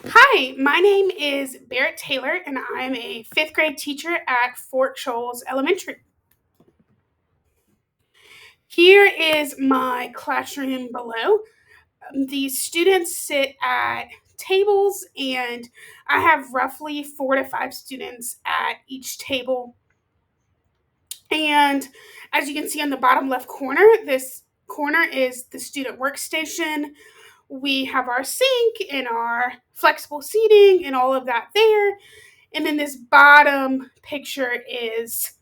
Hi, my name is Barrett Taylor, and I'm a fifth grade teacher at Fort Shoals Elementary. Here is my classroom below. The students sit at tables, and I have roughly 4 to 5 students at each table. And as you can see on the bottom left corner, this corner is the student workstation. We have our sink and our flexible seating and all of that there. And then this bottom picture is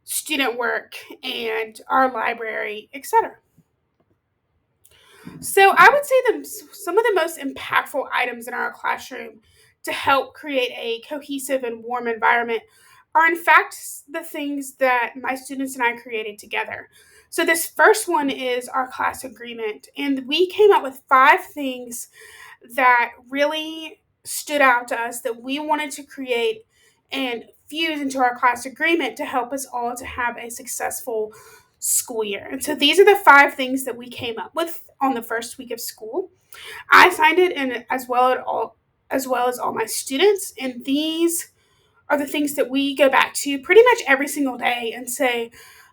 student work and our library, etc. So I would say some of the most impactful items in our classroom to help create a cohesive and warm environment are, in fact, the things that my students and I created together. So this first one is our class agreement, and we came up with 5 things that really stood out to us that we wanted to create and fuse into our class agreement to help us all to have a successful school year. And so these are the 5 things that we came up with on the first week of school. I signed it in as well as all my students, and these are the things that we go back to pretty much every single day and say,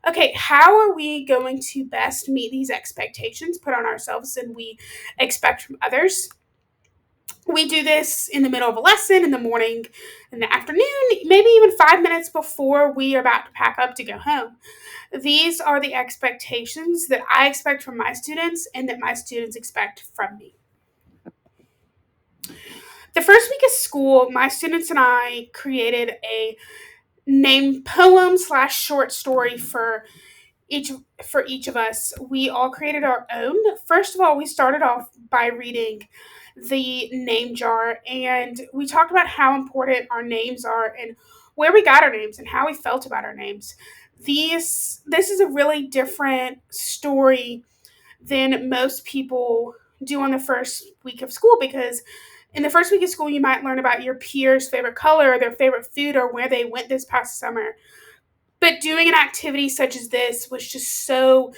okay, how are we going to best meet these expectations put on ourselves and we expect from others? We do this in the middle of a lesson, in the morning, in the afternoon, maybe even 5 minutes before we are about to pack up to go home. These are the expectations that I expect from my students and that my students expect from me. The first week of school, my students and I created a named poem slash short story each for each of us. We all created our own. First of all, we started off by reading the name jar, and we talked about how important our names are and where we got our names and how we felt about our names. This is a really different story than most people do on the first week of school, because in the first week of school you might learn about your peers' favorite color, their favorite food, or where they went this past summer. But doing an activity such as this was just so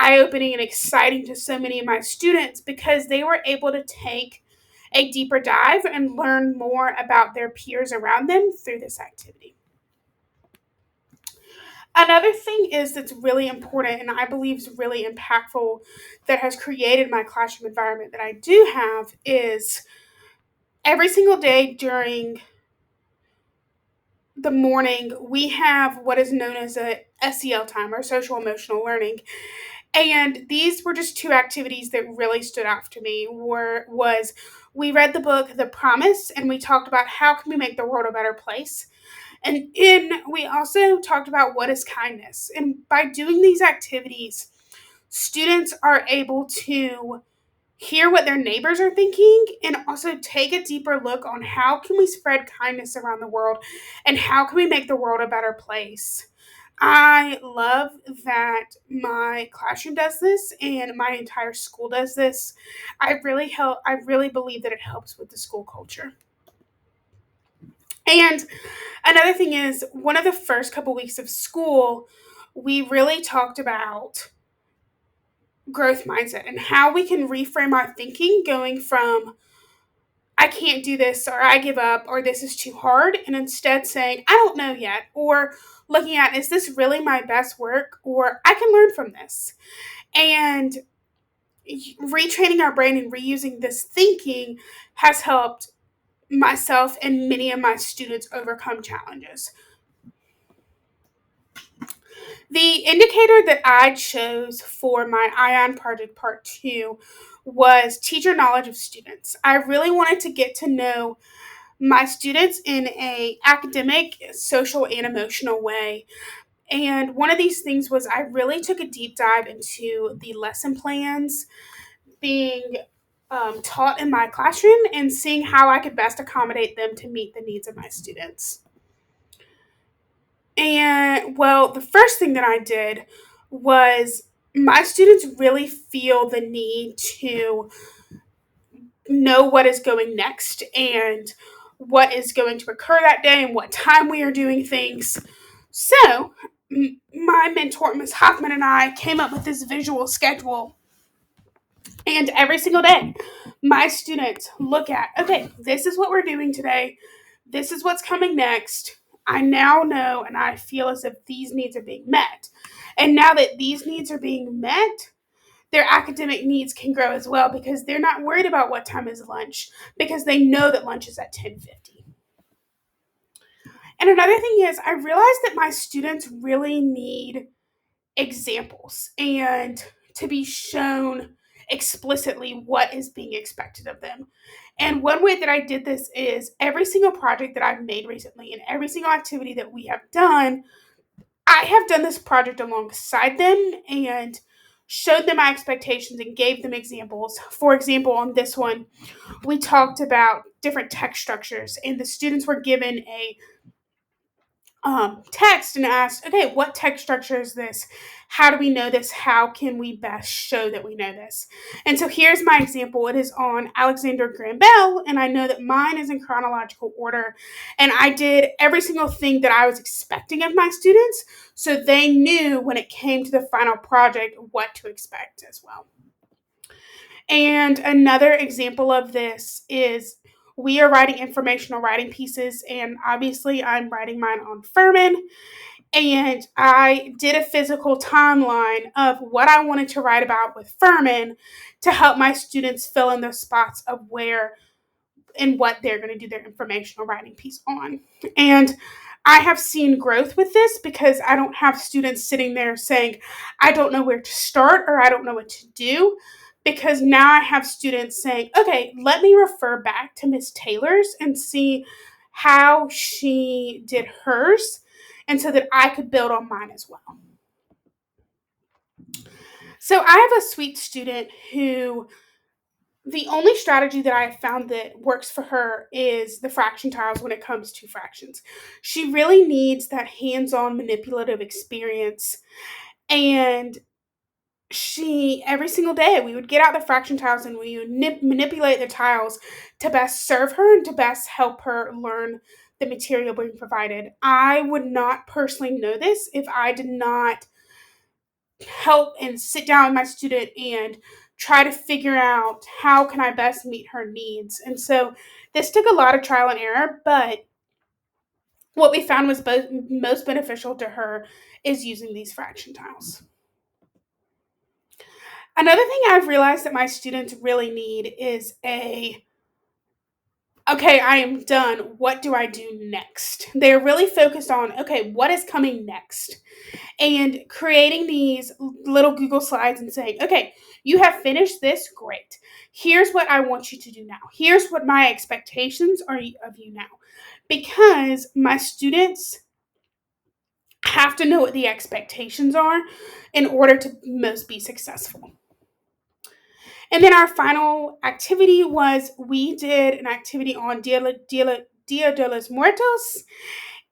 eye opening and exciting to so many of my students because they were able to take a deeper dive and learn more about their peers around them through this activity. Another thing is that's really important and I believe is really impactful that has created my classroom environment that I do have is every single day during the morning we have what is known as a SEL time or social emotional learning. And these were just 2 activities that really stood out to me. Was we read the book The Promise, and we talked about how can we make the world a better place. And we also talked about what is kindness. And by doing these activities, students are able to hear what their neighbors are thinking and also take a deeper look on how can we spread kindness around the world and how can we make the world a better place. I love that my classroom does this and my entire school does this. I really believe that it helps with the school culture. And another thing is one of the first couple weeks of school, we really talked about growth mindset and how we can reframe our thinking going from I can't do this or I give up or this is too hard and instead saying I don't know yet or looking at is this really my best work or I can learn from this. And retraining our brain and reusing this thinking has helped myself and many of my students overcome challenges. The indicator that I chose for my ION project part 2 was teacher knowledge of students. I really wanted to get to know my students in a academic, social, and emotional way. And one of these things was I really took a deep dive into the lesson plans being taught in my classroom and seeing how I could best accommodate them to meet the needs of my students. And well, the first thing that I did was my students really feel the need to know what is going next and what is going to occur that day and what time we are doing things. So, my mentor, Ms. Hoffman, and I came up with this visual schedule And every single day, my students look at, okay, this is what we're doing today. This is what's coming next. I now know and I feel as if these needs are being met. And now that these needs are being met, their academic needs can grow as well because they're not worried about what time is lunch because they know that lunch is at 10:50. And another thing is I realized that my students really need examples and to be shown explicitly what is being expected of them. And one way that I did this is every single project that I've made recently and every single activity that we have done, I have done this project alongside them and showed them my expectations and gave them examples. For example, on this one, we talked about different text structures, and the students were given a text and asked, okay, what text structure is this? How do we know this? How can we best show that we know this? And so here's my example. It is on Alexander Graham Bell, and I know that mine is in chronological order. And I did every single thing that I was expecting of my students, so they knew when it came to the final project what to expect as well. And another example of this is we are writing informational writing pieces, and obviously I'm writing mine on Furman. And I did a physical timeline of what I wanted to write about with Furman to help my students fill in those spots of where and what they're going to do their informational writing piece on. And I have seen growth with this because I don't have students sitting there saying, I don't know where to start or I don't know what to do. Because now I have students saying, okay, let me refer back to Miss Taylor's and see how she did hers, and so that I could build on mine as well. So I have a sweet student who the only strategy that I have found that works for her is the fraction tiles when it comes to fractions. She really needs that hands-on manipulative experience. And she, every single day, we would get out the fraction tiles and we would manipulate the tiles to best serve her and to best help her learn the material being provided. I would not personally know this if I did not help and sit down with my student and try to figure out how can I best meet her needs. And so this took a lot of trial and error, but what we found was both most beneficial to her is using these fraction tiles. Another thing I've realized that my students really need is okay, I am done. What do I do next? They're really focused on, okay, what is coming next? And creating these little Google slides and saying, okay, you have finished this, great. Here's what I want you to do now. Here's what my expectations are of you now. Because my students have to know what the expectations are in order to most be successful. And then our final activity was we did an activity on Dia de los Muertos.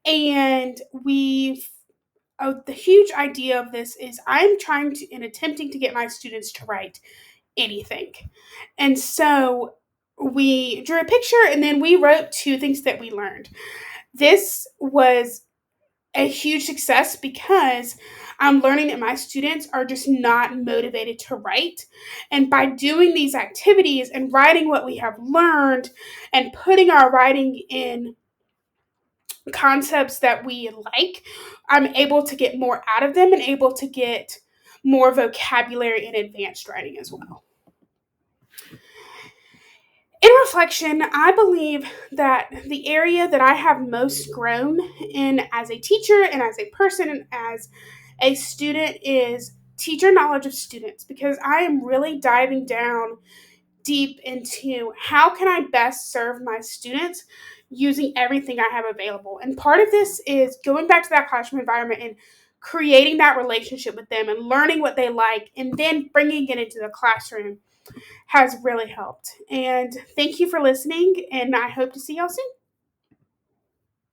And the huge idea of this is I'm trying to, and attempting to get my students to write anything. And so we drew a picture and then we wrote two things that we learned. This was a huge success because I'm learning that my students are just not motivated to write. And by doing these activities and writing what we have learned and putting our writing in concepts that we like, I'm able to get more out of them and able to get more vocabulary in advanced writing as well. In reflection, I believe that the area that I have most grown in as a teacher and as a person and as a student is teacher knowledge of students, because I am really diving down deep into how can I best serve my students using everything I have available. And part of this is going back to that classroom environment and creating that relationship with them and learning what they like and then bringing it into the classroom has really helped. And thank you for listening, and I hope to see y'all soon.